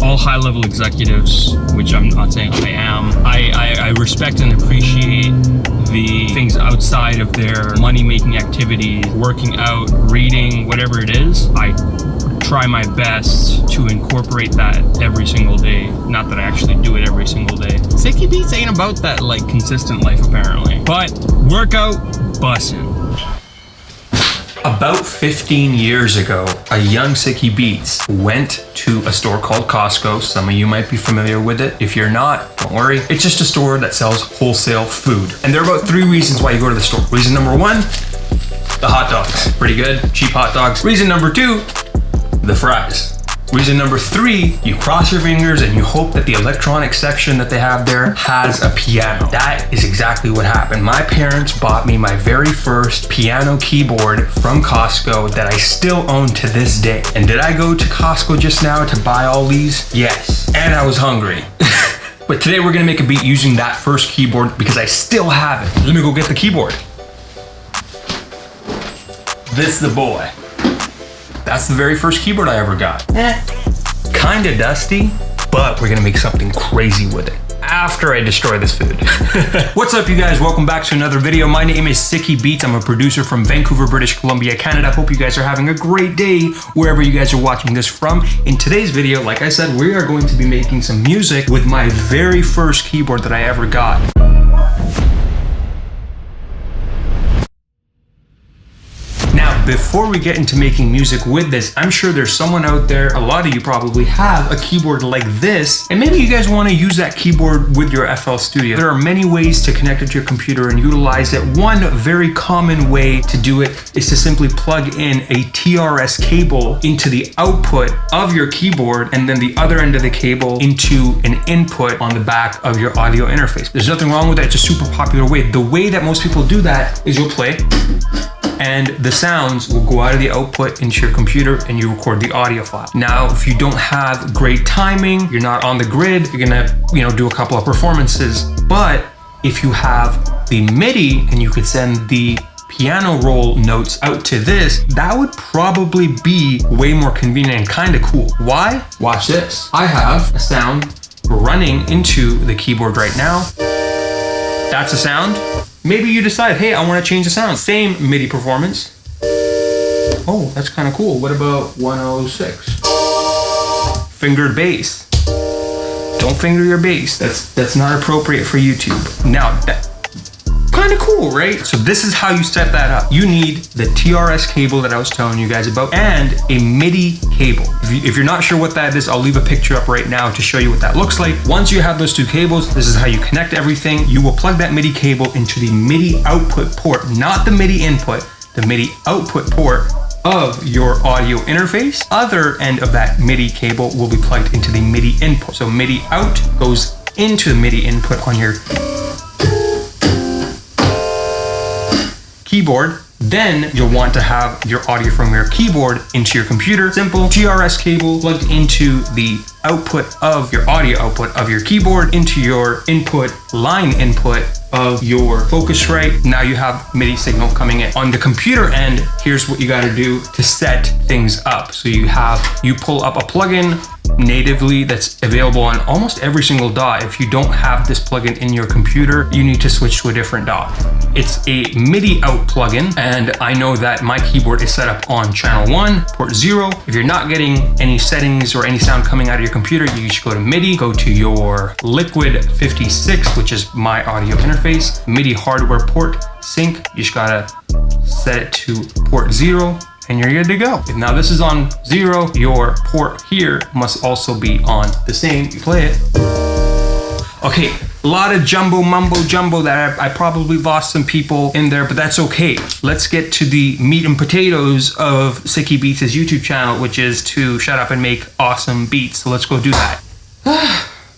all high-level executives, which I'm not saying I am, I respect and appreciate the things outside of their money-making activities, working out, reading, whatever it is. I try my best to incorporate that every single day. Not that I actually do it every single day. Sicky Beats ain't about that like consistent life apparently. But workout, bussin'. About 15 years ago, a young Sicky Beats went to a store called Costco. Some of you might be familiar with it. If you're not, don't worry. It's just a store that sells wholesale food. And there are about 3 reasons why you go to the store. Reason number 1, the hot dogs. Pretty good, cheap hot dogs. Reason number 2, the fries. Reason number 3, you cross your fingers and you hope that the electronic section that they have there has a piano. That is exactly what happened. My parents bought me my very first piano keyboard from Costco that I still own to this day. And did I go to Costco just now to buy all these? Yes. And I was hungry. But today we're gonna make a beat using that first keyboard because I still have it. Let me go get the keyboard. This the boy. That's the very first keyboard I ever got. Kinda dusty, but we're gonna make something crazy with it after I destroy this food. What's up, you guys? Welcome back to another video. My name is Sicky Beats. I'm a producer from Vancouver, British Columbia, Canada. Hope you guys are having a great day wherever you guys are watching this from. In today's video, like I said, we are going to be making some music with my very first keyboard that I ever got. Now, before we get into making music with this, I'm sure there's someone out there, a lot of you probably have a keyboard like this, and maybe you guys want to use that keyboard with your FL Studio. There are many ways to connect it to your computer and utilize it. One very common way to do it is to simply plug in a TRS cable into the output of your keyboard and then the other end of the cable into an input on the back of your audio interface. There's nothing wrong with that. It's a super popular way. The way that most people do that is you'll play, and the sounds will go out of the output into your computer and you record the audio file. Now, if you don't have great timing, you're not on the grid, you're gonna, do a couple of performances. But if you have the MIDI and you could send the piano roll notes out to this, that would probably be way more convenient and kind of cool. Why? Watch this. I have a sound running into the keyboard right now. That's a sound. Maybe you decide, hey, I want to change the sound. Same MIDI performance. Oh, that's kind of cool. What about 106? Fingered bass. Don't finger your bass. That's not appropriate for YouTube. Now, that kind of cool, right? So this is how you set that up. You need the TRS cable that I was telling you guys about and a MIDI cable. If you're not sure what that is, I'll leave a picture up right now to show you what that looks like. Once you have those 2 cables, this is how you connect everything. You will plug that MIDI cable into the MIDI output port, not the MIDI input, the MIDI output port of your audio interface. Other end of that MIDI cable will be plugged into the MIDI input. So MIDI out goes into the MIDI input on your keyboard. Then you'll want to have your audio from your keyboard into your computer. Simple TRS cable plugged into the output of your audio output of your keyboard into your input, line input of your Focusrite. Now you have MIDI signal coming in. On the computer end, here's what you got to do to set things up. So you pull up a plugin natively that's available on almost every single DAW. If you don't have this plugin in your computer, you need to switch to a different DAW. It's a MIDI out plugin, and I know that my keyboard is set up on channel 1, port 0. If you're not getting any settings or any sound coming out of your computer, you should go to MIDI, go to your Liquid 56, which is my audio interface, MIDI hardware port, sync. You just gotta set it to port 0. And you're good to go. If now this is on 0, your port here must also be on the same. You play it. Okay, a lot of mumbo jumbo that I probably lost some people in there, but that's okay. Let's get to the meat and potatoes of Sicky Beats' YouTube channel, which is to shut up and make awesome beats. So let's go do that.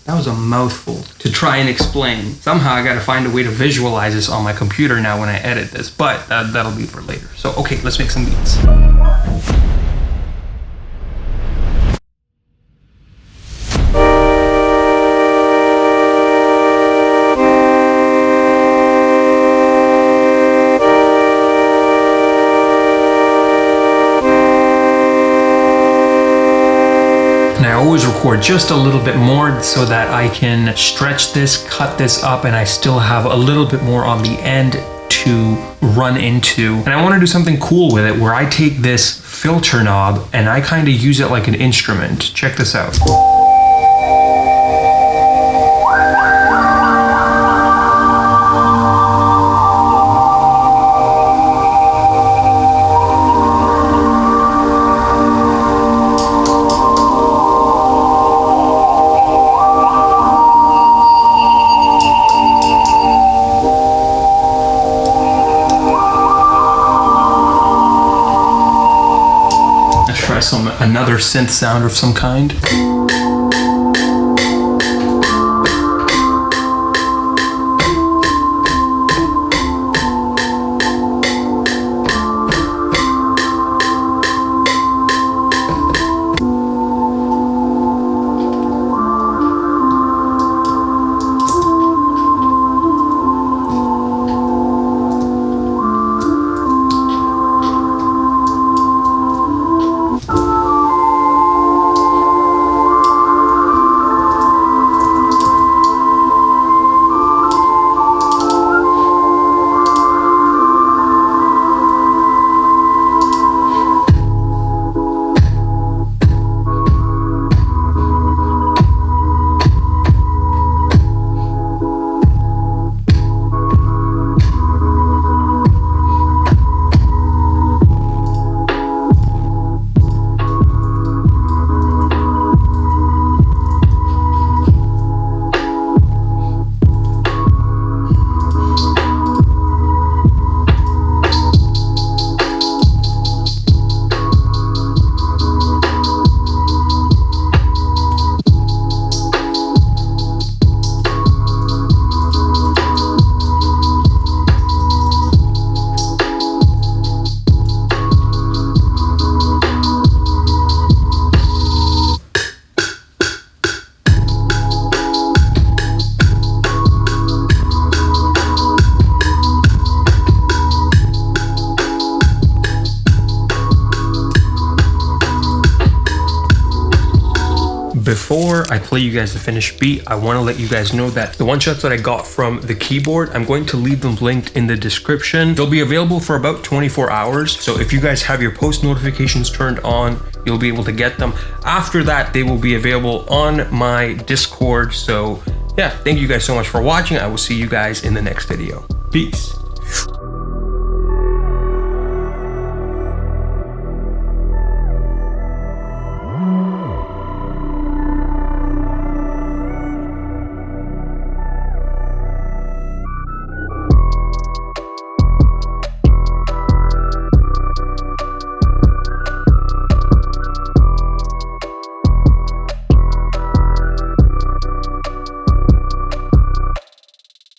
That was a mouthful to try and explain. Somehow I gotta find a way to visualize this on my computer now when I edit this, but that'll be for later. So, okay, let's make some beats. And I always cord just a little bit more so that I can stretch this, cut this up, and I still have a little bit more on the end to run into. And I want to do something cool with it where I take this filter knob and I kind of use it like an instrument. Check this out. Another synth sound of some kind. Before I play you guys the finished beat, I want to let you guys know that the one-shots that I got from the keyboard, I'm going to leave them linked in the description. They'll be available for about 24 hours. So if you guys have your post notifications turned on, you'll be able to get them. After that, they will be available on my Discord. So yeah, thank you guys so much for watching. I will see you guys in the next video. Peace.